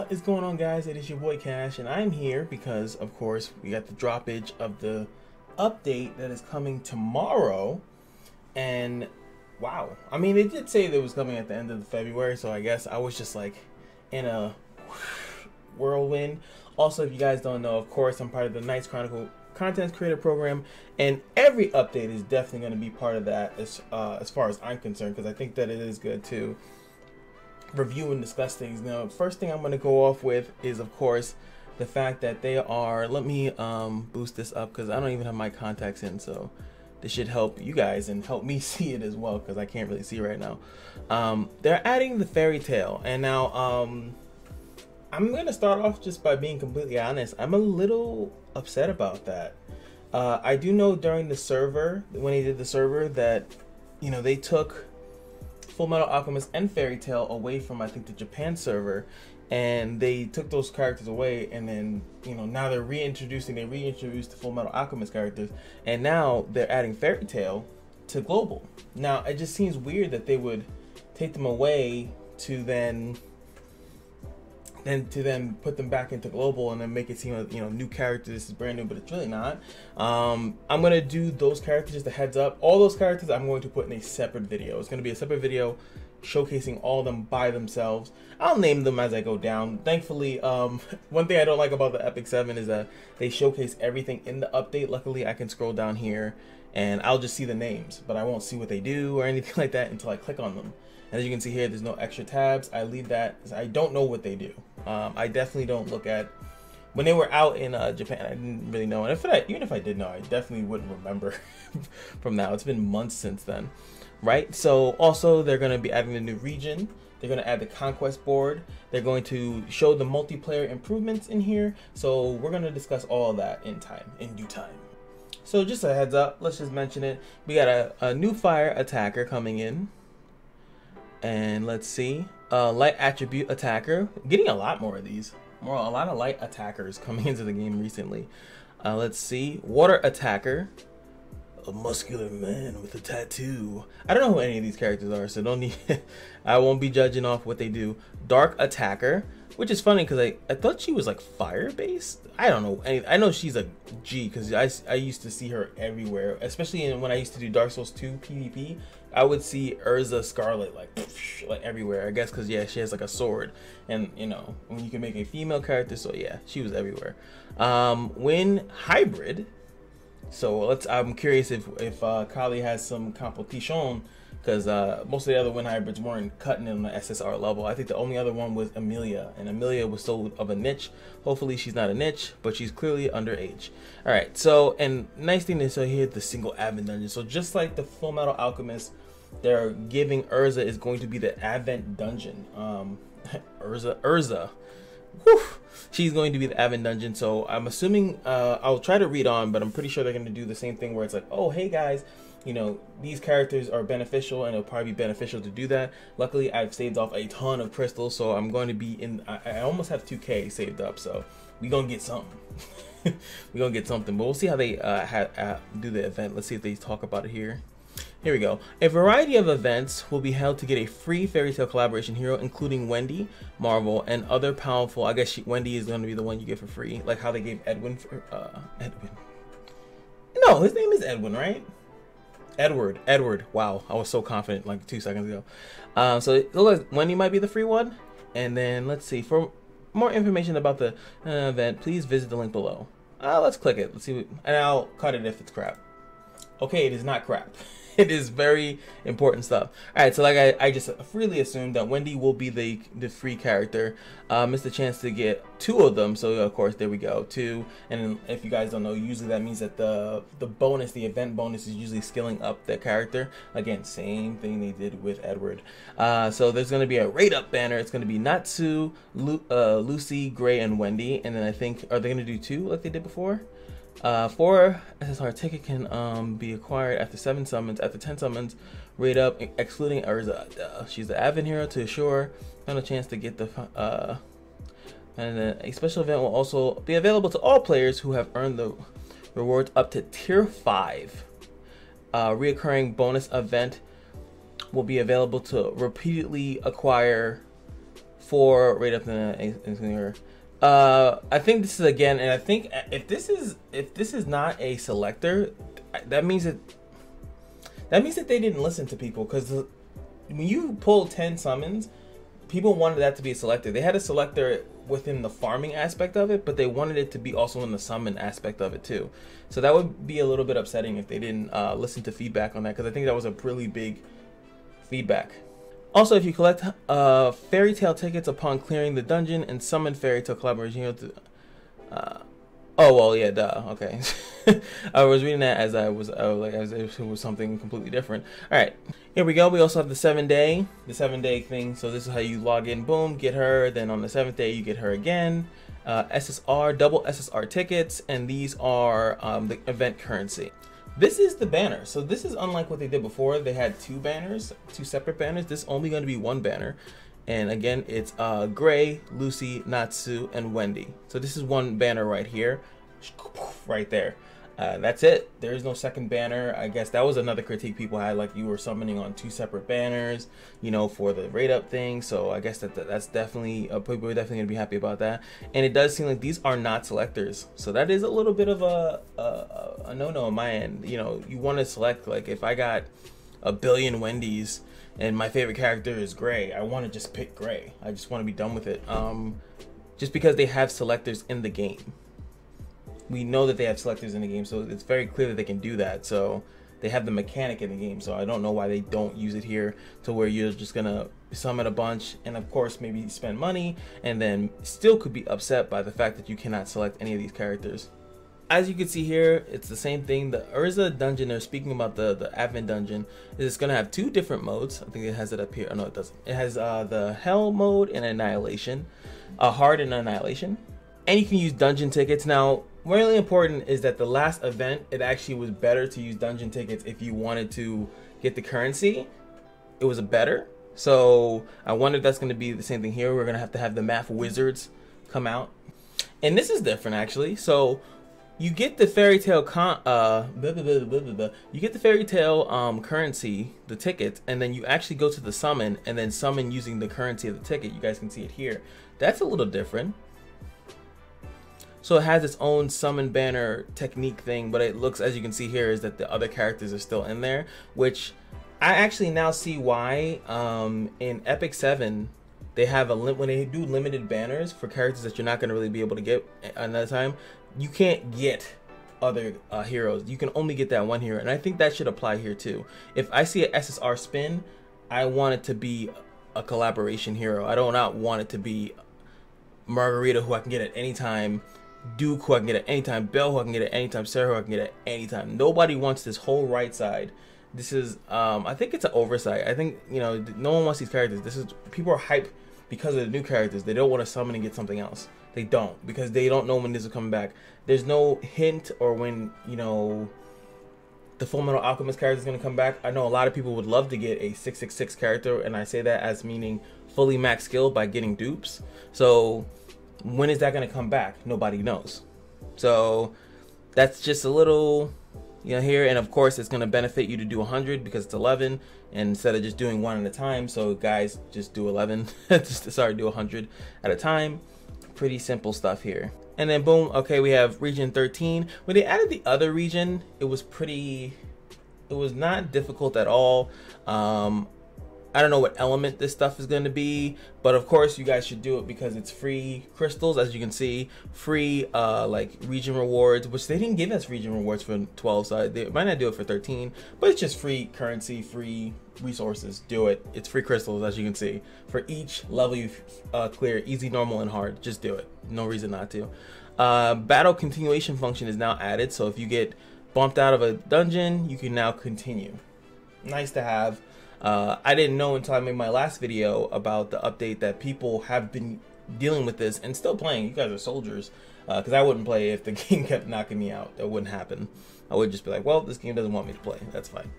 What is going on, guys? It is your boy Cash, and I'm here because, of course, we got the droppage of the update that is coming tomorrow. And wow, I mean, it did say that it was coming at the end of February, so I guess I was just like in a whirlwind. Also, if you guys don't know, of course, I'm part of the Knights Chronicle Content Creator program, and every update is definitely going to be part of that as far as I'm concerned, because I think that it is good to review and discuss things. Now, first thing I'm going to go off with is, of course, the fact that they are, let me boost this up because I don't even have my contacts in, so this should help you guys and help me see it as well, because I can't really see right now. They're adding the fairy tale, and now I'm going to start off just by being completely honest. I'm a little upset about that. I do know during the server, when they did the server, that, you know, they took Full Metal Alchemist and Fairy Tail away from, I think, the Japan server, and they took those characters away, and then, you know, now they're reintroduced the Full Metal Alchemist characters, and now they're adding Fairy Tail to global. Now, it just seems weird that they would take them away to then put them back into global and then make it seem like, you know, new character, this is brand new, but it's really not. I'm gonna do those characters, just a heads up. All those characters I'm going to put in a separate video. It's gonna be a separate video showcasing all of them by themselves. I'll name them as I go down. Thankfully, one thing I don't like about the Epic 7 is that they showcase everything in the update. Luckily, I can scroll down here and I'll just see the names, but I won't see what they do or anything like that until I click on them. And as you can see here, there's no extra tabs. I leave that because I don't know what they do. I definitely don't look at, when they were out in Japan, I didn't really know. And even if I did know, I definitely wouldn't remember from now. It's been months since then, right? So also, they're going to be adding a new region. They're going to add the Conquest board. They're going to show the multiplayer improvements in here. So we're going to discuss all of that in due time. So just a heads up, let's just mention it. We got a new fire attacker coming in. And let's see, light attribute attacker, getting a lot more of these, a lot of light attackers coming into the game recently. Let's see, water attacker, a muscular man with a tattoo. I don't know who any of these characters are, so don't need I won't be judging off what they do. Dark attacker, which is funny because I thought she was like fire based. I don't know. I know she's a G because I used to see her everywhere, especially when I used to do Dark Souls 2 PvP. I would see Urza Scarlet like everywhere. I guess because, yeah, she has like a sword, and you know, when you can make a female character, so yeah, she was everywhere. When hybrid, so I'm curious if Kali has some competition, because most of the other Wind hybrids weren't cutting in the SSR level. I think the only other one was Amelia, and Amelia was so of a niche. Hopefully she's not a niche, but she's clearly underage. All right, so, and nice thing is, so here the single Advent dungeon. So just like the Full Metal Alchemist, they're giving Urza is going to be the Advent dungeon. Urza. Whew. She's going to be the Advent dungeon, so I'm assuming, I'll try to read on, but I'm pretty sure they're going to do the same thing where it's like, oh, hey guys, you know, these characters are beneficial, and it'll probably be beneficial to do that. Luckily, I've saved off a ton of crystals, so I'm going to be in, I almost have 2K saved up, so we're going to get something. We're going to get something, but we'll see how they do the event. Let's see if they talk about it here. Here we go. A variety of events will be held to get a free Fairy Tail collaboration hero, including Wendy, Marvel, and other powerful. I guess Wendy is going to be the one you get for free, like how they gave Edwin for Edwin. No, his name is Edwin, right? Edward. Wow, I was so confident like 2 seconds ago. So it looks like Wendy might be the free one. And then let's see, for more information about the event, please visit the link below. Let's click it. Let's see, and I'll cut it if it's crap. Okay, it is not crap. It is very important stuff. All right, so like I just freely assumed that Wendy will be the free character. Missed the chance to get 2 of them, so of course there we go, 2. And if you guys don't know, usually that means that the bonus, the event bonus, is usually skilling up the character. Again, same thing they did with Edward. So there's going to be a rate up banner. It's going to be Natsu, Lucy, Gray, and Wendy. And then I think, are they going to do 2 like they did before? 4 SSR ticket can be acquired after 7 summons. After 10 summons, rate up, excluding Urza. She's the Advent hero to assure final chance to get the and then a special event will also be available to all players who have earned the rewards up to tier 5. Reoccurring bonus event will be available to repeatedly acquire for right up the I think this is again, and I think if this is not a selector, that means that they didn't listen to people, because when you pull 10 summons, people wanted that to be a selector. They had a selector within the farming aspect of it, but they wanted it to be also in the summon aspect of it too. So that would be a little bit upsetting if they didn't listen to feedback on that, because I think that was a really big feedback. Also, if you collect fairy tale tickets upon clearing the dungeon and summon fairy tale collaboration, you have to, oh well, yeah, duh. Okay, I was reading that as I was like as if it was something completely different. All right, here we go. We also have the 7-day thing. So this is how you log in. Boom, get her. Then on the 7th day, you get her again. SSR, double SSR tickets, and these are the event currency. This is the banner. So this is unlike what they did before. They had 2 banners, 2 separate banners. This is only going to be 1 banner. And again, it's Gray, Lucy, Natsu, and Wendy. So this is 1 banner right here, right there. That's it. There is no second banner. I guess that was another critique people had, like you were summoning on 2 separate banners, you know, for the rate up thing. So I guess that's definitely, people are definitely gonna be happy about that. And it does seem like these are not selectors. So that is a little bit of a no-no on my end. You know, you want to select, like if I got a billion Wendy's and my favorite character is Gray, I want to just pick Gray. I just want to be done with it. Just because they have selectors in the game. We know that they have selectors in the game, so it's very clear that they can do that. So they have the mechanic in the game, so I don't know why they don't use it here, to where you're just gonna summon a bunch and of course maybe spend money, and then still could be upset by the fact that you cannot select any of these characters. As you can see here, it's the same thing. The Urza dungeon, they're speaking about the Advent dungeon, is it's gonna have 2 different modes. I think it has it up here. Oh no, it doesn't. It has the Hell mode and Annihilation, Hard and Annihilation, and you can use dungeon tickets. Now, really important is that the last event, it actually was better to use dungeon tickets if you wanted to get the currency. It was better. So I wonder if that's going to be the same thing here. We're going to have the math wizards come out, and this is different actually. So you get the fairy tale you get the fairy tale currency, the ticket, and then you actually go to the summon and then summon using the currency of the ticket. You guys can see it here. That's a little different. So it has its own summon banner technique thing, but it looks, as you can see here, is that the other characters are still in there, which I actually now see why. In Epic 7, they have when they do limited banners for characters that you're not going to really be able to get another time, you can't get other heroes. You can only get that one hero, and I think that should apply here too. If I see an SSR spin, I want it to be a collaboration hero. I do not want it to be Margarita, who I can get at any time, Duke, who I can get at any time, Belle, who I can get at any time, Sarah, who I can get at any time. Nobody wants this whole right side. This is, I think it's an oversight. I think, you know, no one wants these characters. This is, people are hyped because of the new characters. They don't want to summon and get something else. They don't, because they don't know when this is coming back. There's no hint or when, you know, the Fullmetal Alchemist character is going to come back. I know a lot of people would love to get a 666 character, and I say that as meaning fully max skill by getting dupes. So when is that going to come back? Nobody knows. So that's just a little, you know, here. And of course it's going to benefit you to do 100 because it's 11 and instead of just doing 1 at a time. So guys, just do 11 do 100 at a time. Pretty simple stuff here. And then boom, okay, we have region 13. When they added the other region, it was not difficult at all. I don't know what element this stuff is going to be, but of course you guys should do it because it's free crystals, as you can see, free like region rewards, which they didn't give us region rewards for 12, so they might not do it for 13, but it's just free currency, free resources. Do it. It's free crystals, as you can see, for each level you clear, easy, normal, and hard. Just do it. No reason not to. Battle continuation function is now added, so if you get bumped out of a dungeon, you can now continue. Nice to have. I didn't know until I made my last video about the update that people have been dealing with this and still playing. You guys are soldiers, because I wouldn't play if the game kept knocking me out. That wouldn't happen. I would just be like, well, this game doesn't want me to play. That's fine.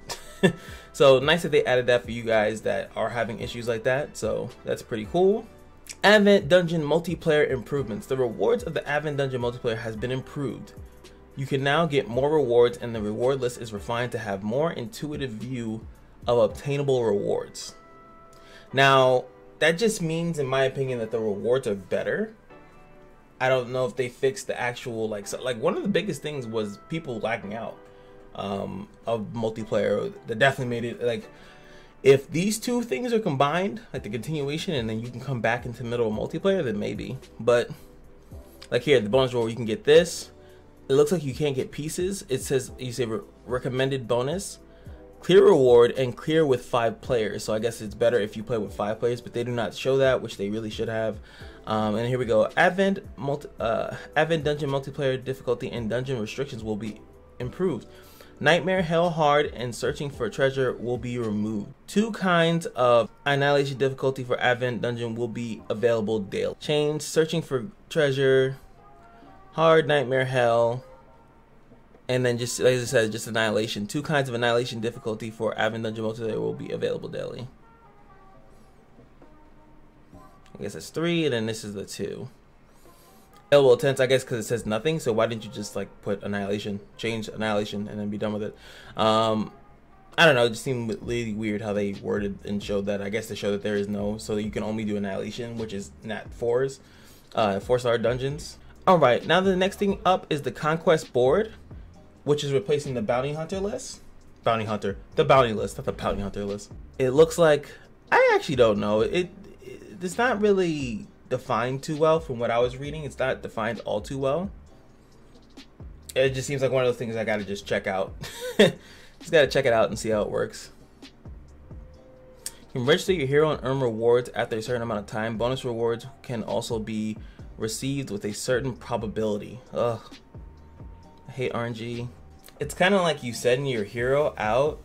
So nice that they added that for you guys that are having issues like that. So that's pretty cool. Advent Dungeon multiplayer improvements. The rewards of the Advent Dungeon multiplayer has been improved. You can now get more rewards, and the reward list is refined to have more intuitive view of obtainable rewards. Now, that just means, in my opinion, that the rewards are better. I don't know if they fixed the actual, like, so, like one of the biggest things was people lagging out of multiplayer. That definitely made it, like, if these two things are combined, like the continuation, and then you can come back into the middle of multiplayer, then maybe. But like here, the bonus reward, you can get this. It looks like you can't get pieces. It says, you say recommended bonus, clear reward, and clear with 5 players. So I guess it's better if you play with 5 players, but they do not show that, which they really should have. And here we go. Advent dungeon multiplayer difficulty and dungeon restrictions will be improved. Nightmare, Hell Hard, and Searching for Treasure will be removed. 2 kinds of annihilation difficulty for Advent Dungeon will be available daily. Change Searching for Treasure, Hard, Nightmare, Hell, and then just, like I said, just Annihilation. 2 kinds of annihilation difficulty for Advent Dungeon multiplayer will be available daily. I guess that's 3, and then this is the 2. Available attempts, I guess, because it says nothing. So why didn't you just like put Annihilation, change Annihilation, and then be done with it? I don't know. It just seemed really weird how they worded and showed that. I guess to show that there is no, so that you can only do Annihilation, which is not 4s, 4-star dungeons. All right, now the next thing up is the Conquest board, which is replacing the Bounty Hunter list. The Bounty list, not the Bounty Hunter list. It looks like, I actually don't know. It's not really defined too well from what I was reading. It's not defined all too well. It just seems like one of those things I gotta just check out. Just gotta check it out and see how it works. You can register your hero and earn rewards after a certain amount of time. Bonus rewards can also be received with a certain probability. Ugh, I hate RNG. It's kind of like you send your hero out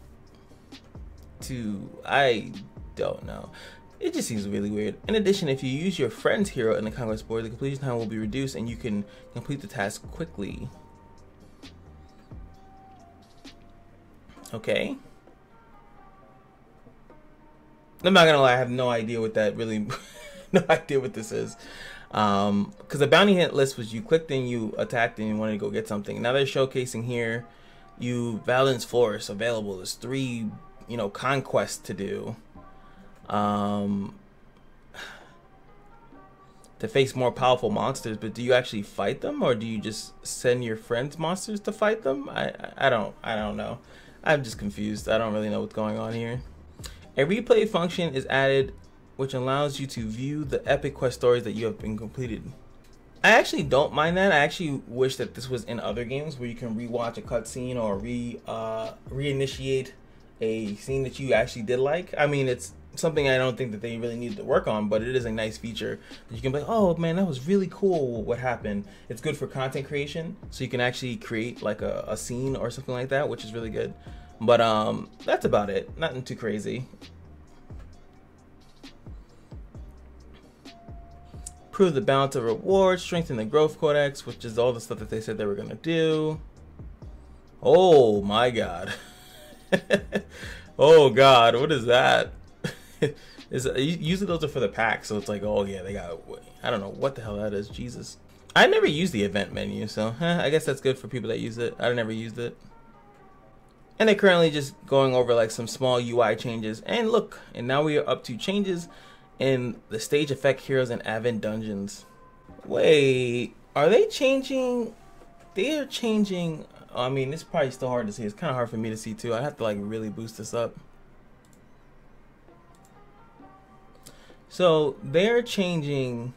to, I don't know. It just seems really weird. In addition, if you use your friend's hero in the Conquest board, the completion time will be reduced and you can complete the task quickly. Okay. I'm not gonna lie, I have no idea what that really, no idea what this is. Because the bounty hit list was you clicked and you attacked and you wanted to go get something. Now they're showcasing here, you Valence Force available. There's 3, you know, conquests to do. To face more powerful monsters, but do you actually fight them, or do you just send your friends' monsters to fight them? I don't know. I'm just confused. I don't really know what's going on here. A replay function is added, which allows you to view the epic quest stories that you have been completed. I actually don't mind that. I actually wish that this was in other games where you can rewatch a cutscene or reinitiate a scene that you actually did like. I mean, it's something I don't think that they really needed to work on, but it is a nice feature that you can be like, oh man, that was really cool what happened. It's good for content creation, so you can actually create like a scene or something like that, which is really good. But that's about it. Nothing too crazy. Improve the balance of rewards, strengthen the growth codex, which is all the stuff that they said they were gonna do. Oh my god. Oh god, what is that? Usually those are for the pack, so it's like, oh yeah, they got, I don't know what the hell that is. Jesus, I never used the event menu, so I guess that's good for people that use it. I never used it. And they're currently just going over like some small UI changes, and look, and now we are up to changes in the stage effect heroes and Advent dungeons. Wait, are they changing? They are changing. I mean, it's probably still hard to see. It's kind of hard for me to see too. I have to like really boost this up. So they're changing.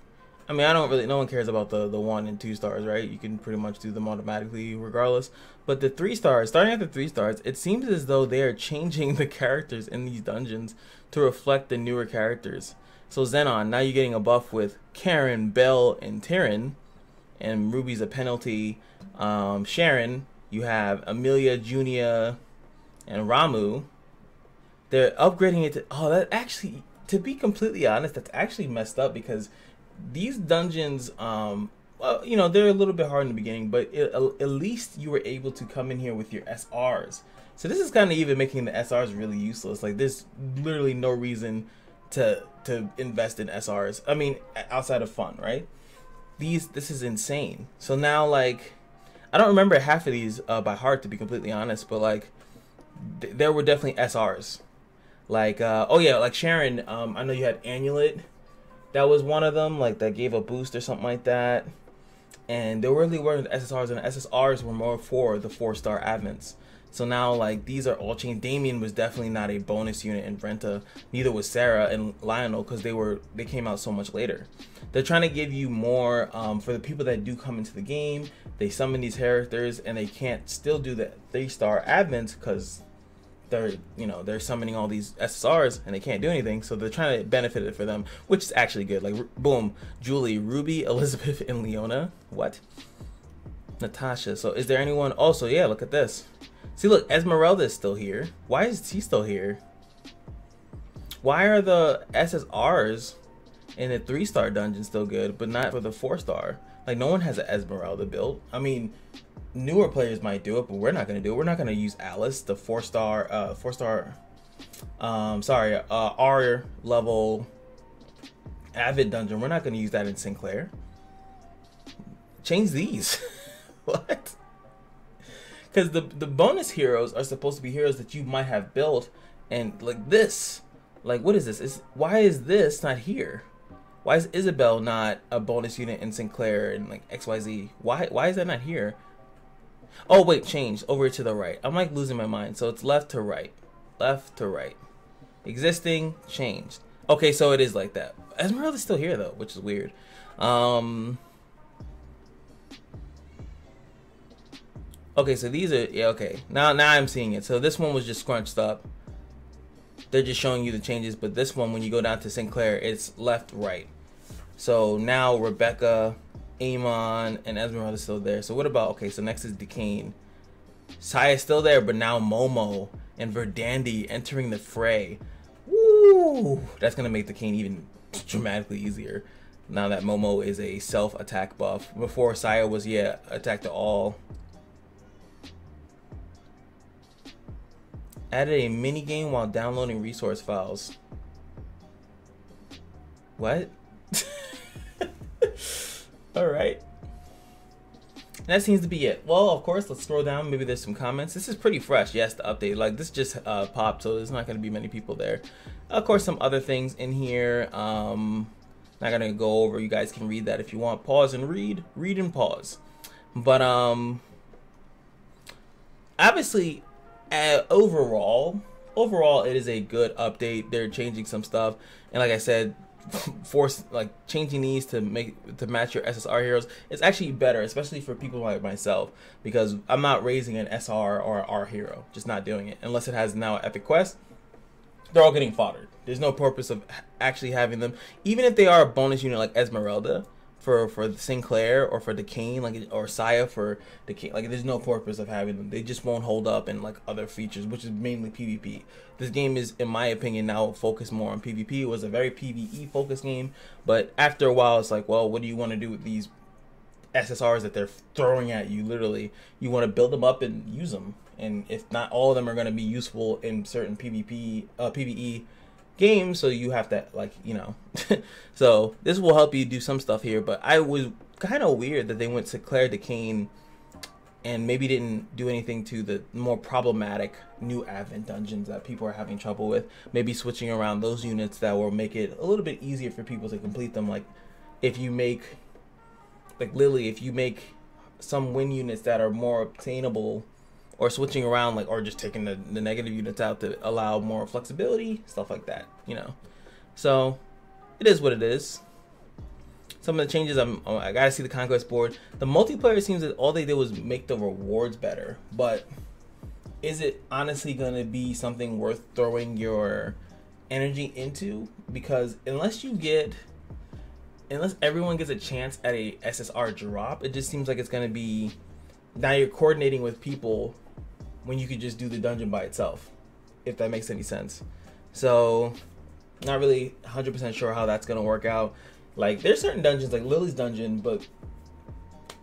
I mean, I don't really, no one cares about the 1 and 2 stars, right? You can pretty much do them automatically regardless. But the 3 stars, starting at the 3 stars, it seems as though they are changing the characters in these dungeons to reflect the newer characters. So Xenon, now you're getting a buff with Karen, Belle, and Tyrion, and Ruby's a penalty. Sharon, you have Amelia, Junia, and Ramu. They're upgrading it to, oh, that actually, to be completely honest, that's actually messed up, because these dungeons, well, you know, they're a little bit hard in the beginning, but at least you were able to come in here with your SRs. So this is kind of even making the SRs really useless. Like, there's literally no reason to invest in SRs. I mean, outside of fun, right? This is insane. So now, like, I don't remember half of these by heart, to be completely honest, but like, there were definitely SRs. Like oh yeah, like Sharon, I know you had Amulet, that was one of them, like that gave a boost or something like that. And there really weren't SSRs, and SSRs were more for the 4-star advents. So now, like, these are all changed. Damien was definitely not a bonus unit in Brenta. Neither was Sarah and Lionel, because they came out so much later. They're trying to give you more for the people that do come into the game. They summon these characters, and they can't still do the 3-star advents because they're summoning all these SSRs and they can't do anything, so they're trying to benefit it for them, which is actually good. Like, boom, Julie, Ruby, Elizabeth, and Leona. What? Natasha. So is there anyone? Also, yeah, look at this. See, look, Esmeralda is still here. Why is he still here? Why are the SSRs in the 3-star dungeon still good, but not for the 4-star? Like, no one has an Esmeralda build. I mean, newer players might do it, but we're not gonna do it. We're not gonna use Alice, the 4-star, R level Avid dungeon. We're not gonna use that in Sinclair. Change these. What? Because the bonus heroes are supposed to be heroes that you might have built, and like this, like what is this? Why is this not here? Why is Isabel not a bonus unit in Sinclair and like XYZ? Why is that not here? Oh wait, change over to the right. I'm like losing my mind. So it's left to right, left to right. Existing, changed. Okay, so it is like that. Esmeralda's still here though, which is weird. Okay, so these are, yeah, okay. Now I'm seeing it. So this one was just scrunched up. They're just showing you the changes, but this one, when you go down to Sinclair, it's left, right. So now Rebecca, Amon, and Esmeralda is still there. So what about, okay, so next is Decane. Saya's still there, but now Momo and Verdandi entering the fray. Woo! That's gonna make Decane even dramatically easier. Now that Momo is a self-attack buff. Before Saya was, yeah, attack to all. Added a mini game while downloading resource files. What? All right. That seems to be it. Well, of course, let's scroll down. Maybe there's some comments. This is pretty fresh. Yes, the update. Like, this just popped, so there's not going to be many people there. Of course, some other things in here. Not going to go over. You guys can read that if you want. Pause and read. Read and pause. But, obviously, overall, it is a good update. They're changing some stuff. And like I said, changing these to match your SSR heroes, it's actually better, especially for people like myself, because I'm not raising an SR or an R hero, just not doing it unless it has now an epic quest. They're all getting foddered. There's no purpose of actually having them, even if they are a bonus unit like Esmeralda for Sinclair, or for Decane, like, or Saya for Decane. Like, there's no purpose of having them. They just won't hold up in like other features, which is mainly PvP. This game is, in my opinion, now focused more on PvP. It was a very PvE focused game, but after a while, it's like, well, what do you want to do with these SSRs that they're throwing at you? Literally, you want to build them up and use them, and if not all of them are going to be useful in certain PvE games, so you have to, like, you know. So this will help you do some stuff here, but I was kind of weird that they went to Claire Decane and maybe didn't do anything to the more problematic new Advent dungeons that people are having trouble with. Maybe switching around those units that will make it a little bit easier for people to complete them. Like, if you make, like Lily, if you make some win units that are more obtainable, or switching around, like, or just taking the negative units out to allow more flexibility, stuff like that, you know. So it is what it is. Some of the changes, I gotta see the Conquest board. The multiplayer seems that all they did was make the rewards better, but is it honestly gonna be something worth throwing your energy into? Because unless everyone gets a chance at a SSR drop, it just seems like it's gonna be, now you're coordinating with people when you could just do the dungeon by itself, if that makes any sense. So not really 100% sure how that's gonna work out. Like, there's certain dungeons like Lily's dungeon, but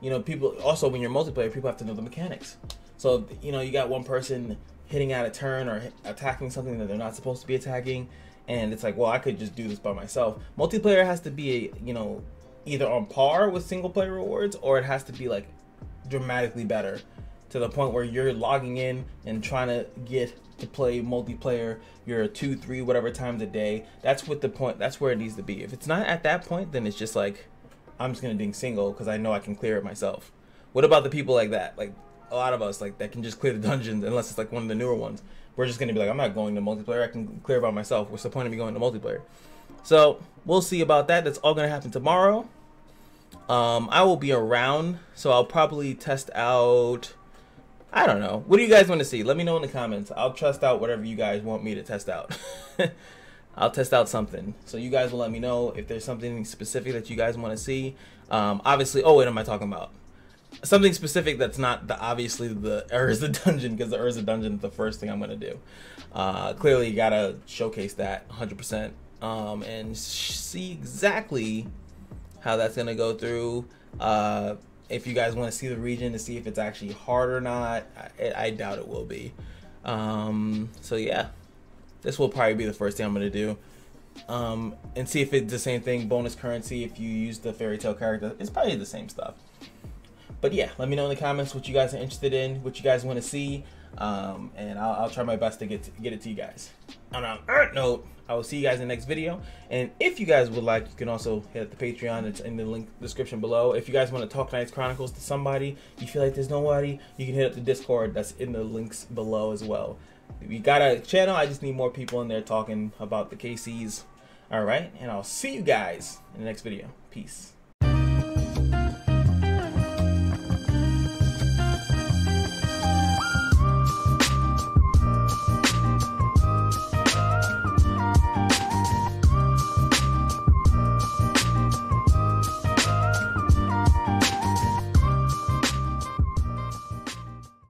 you know, people also, when you're multiplayer, people have to know the mechanics. So, you know, you got one person hitting out a turn or attacking something that they're not supposed to be attacking, and it's like, well, I could just do this by myself. Multiplayer has to be, you know, either on par with single player rewards, or it has to be like dramatically better to the point where you're logging in and trying to get to play multiplayer, you're 2, 3, whatever times a day. That's what the point, that's where it needs to be. If it's not at that point, then it's just like, I'm just gonna ding single because I know I can clear it myself. What about the people like that? Like a lot of us, like, that can just clear the dungeons unless it's like one of the newer ones. We're just gonna be like, I'm not going to multiplayer, I can clear by myself. What's the point of me going to multiplayer? So we'll see about that. That's all gonna happen tomorrow. I will be around, so I'll probably test out, I don't know, what do you guys want to see? Let me know in the comments. I'll test out whatever you guys want me to test out. I'll test out something, so you guys will let me know if there's something specific that you guys want to see. Obviously, oh, what am I talking about? Something specific that's not obviously the Urza dungeon, because the Urza dungeon is the first thing I'm gonna do. Clearly, you gotta showcase that 100%, and see exactly how that's gonna go through. If you guys want to see the region to see if it's actually hard or not, I doubt it will be. So yeah, this will probably be the first thing I'm gonna do, and see if it's the same thing. Bonus currency if you use the fairy tale character. It's probably the same stuff. But yeah, let me know in the comments what you guys are interested in, what you guys want to see, and I'll try my best to get it to you guys. On that note, I will see you guys in the next video. And if you guys would like, you can also hit the Patreon. It's in the link description below. If you guys want to talk Knights Chronicles to somebody, you feel like there's nobody, you can hit up the Discord. That's in the links below as well. If you got a channel, I just need more people in there talking about the KCs. All right, and I'll see you guys in the next video. Peace.